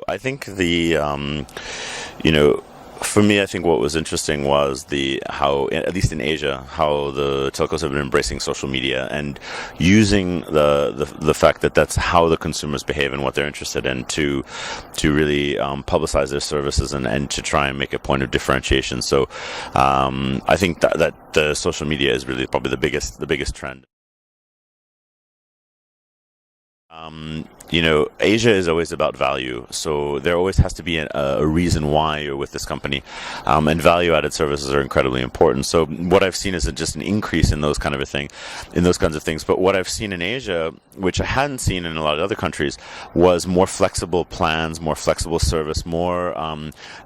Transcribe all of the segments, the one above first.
I think you know, for me, I think what was interesting was the how, at least in Asia, how the telcos have been embracing social media and using the fact that that's how the consumers behave and what they're interested in to really publicize their services and to try and make a point of differentiation. So I think that the social media is really probably the biggest trend. Asia is always about value, so there always has to be a reason why you're with this company, and value-added services are incredibly important. So what I've seen is just an increase in those kinds of things. But what I've seen in Asia, which I hadn't seen in a lot of other countries, was more flexible plans, more flexible service, more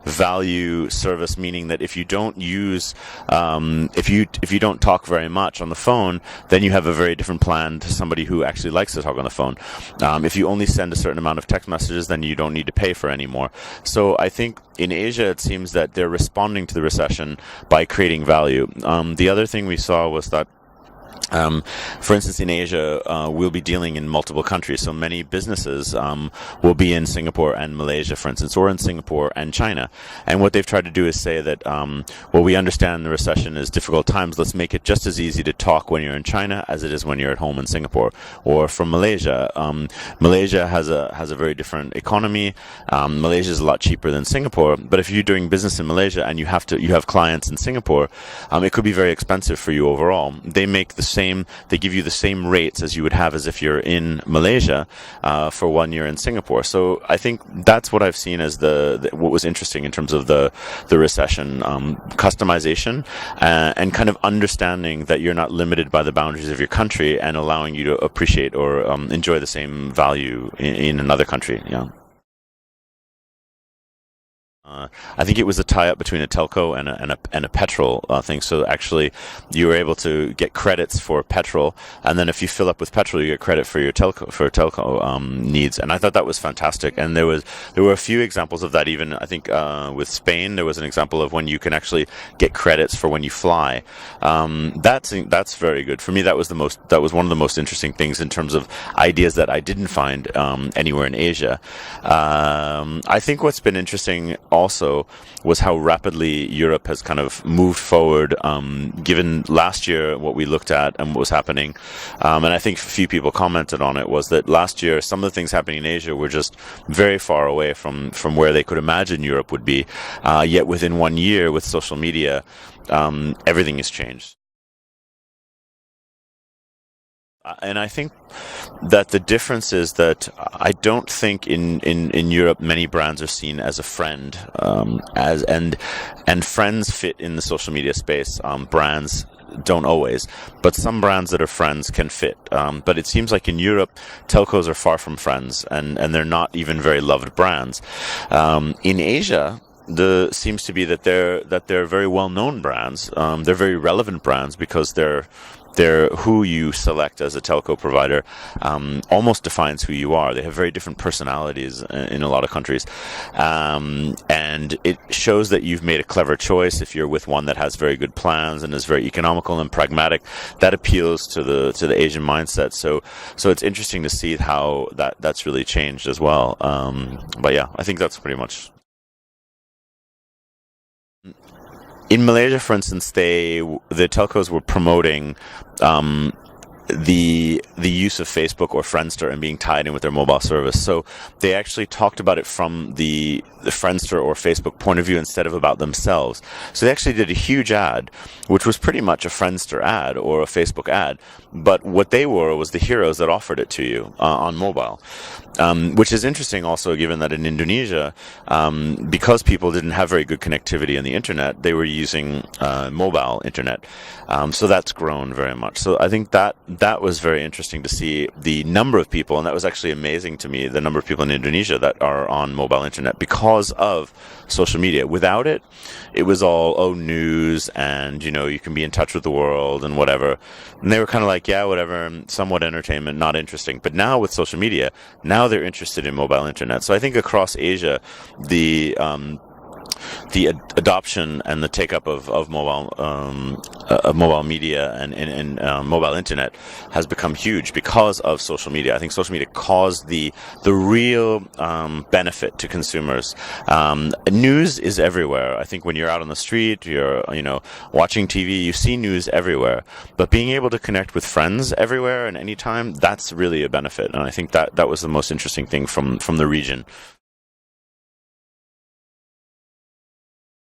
value service. Meaning that if you don't use, if you don't talk very much on the phone, then you have a very different plan to somebody who actually likes to talk on the phone. If you only send a certain amount of text messages, then you don't need to pay for any more. So I think in Asia, it seems that they're responding to the recession by creating value. The other thing we saw was that for instance, in Asia, we'll be dealing in multiple countries. So many businesses will be in Singapore and Malaysia, for instance, or in Singapore and China. And what they've tried to do is say that, well, we understand the recession is difficult times. Let's make it just as easy to talk when you're in China as it is when you're at home in Singapore. Or from Malaysia, Malaysia has a very different economy. Malaysia is a lot cheaper than Singapore. But if you're doing business in Malaysia and you have clients in Singapore, it could be very expensive for you overall. They give you the same rates as you would have as if you're in Malaysia for 1 year in Singapore. So I think that's what I've seen as what was interesting in terms of the recession, customization, and kind of understanding that you're not limited by the boundaries of your country and allowing you to appreciate or enjoy the same value in another country. Yeah. I think it was a tie-up between a telco and a petrol thing. So actually, you were able to get credits for petrol, and then if you fill up with petrol, you get credit for your telco needs. And I thought that was fantastic. And there were a few examples of that. Even I think with Spain, there was an example of when you can actually get credits for when you fly. That's very good for me. That was one of the most interesting things in terms of ideas that I didn't find anywhere in Asia. I think what's been interesting also was how rapidly Europe has kind of moved forward, given last year what we looked at and what was happening. And I think a few people commented on it, was that last year some of the things happening in Asia were just very far away from where they could imagine Europe would be. Yet within 1 year with social media, everything has changed. And I think that the difference is that I don't think in Europe many brands are seen as a friend, and friends fit in the social media space. Brands don't always, but some brands that are friends can fit. But it seems like in Europe, telcos are far from friends, and they're not even very loved brands. In Asia, seems to be that they're very well-known brands. They're very relevant brands because they're who you select as a telco provider almost defines who you are. They have very different personalities in a lot of countries, and it shows that you've made a clever choice. If you're with one that has very good plans and is very economical and pragmatic, that appeals to the Asian mindset. So it's interesting to see how that's really changed as well. But yeah, I think that's pretty much. In Malaysia, for instance, the telcos were promoting the use of Facebook or Friendster and being tied in with their mobile service. So they actually talked about it from the Friendster or Facebook point of view instead of about themselves. So they actually did a huge ad, which was pretty much a Friendster ad or a Facebook ad. But what they were was the heroes that offered it to you on mobile. Which is interesting also, given that in Indonesia, because people didn't have very good connectivity on the internet, they were using mobile internet. So that's grown very much. So I think that was very interesting to see the number of people, and that was actually amazing to me, the number of people in Indonesia that are on mobile internet because of social media. Without it, it was all news, and you can be in touch with the world and whatever. And they were kind of like, yeah, whatever, somewhat entertainment, not interesting. But now with social media, now they're interested in mobile internet. So I think across Asia, adoption and the take up of mobile media and mobile internet has become huge because of social media. I think social media caused the real benefit to consumers. News is everywhere. I think when you're out on the street, you're watching TV, you see news everywhere. But being able to connect with friends everywhere and anytime, that's really a benefit. And I think that was the most interesting thing from the region.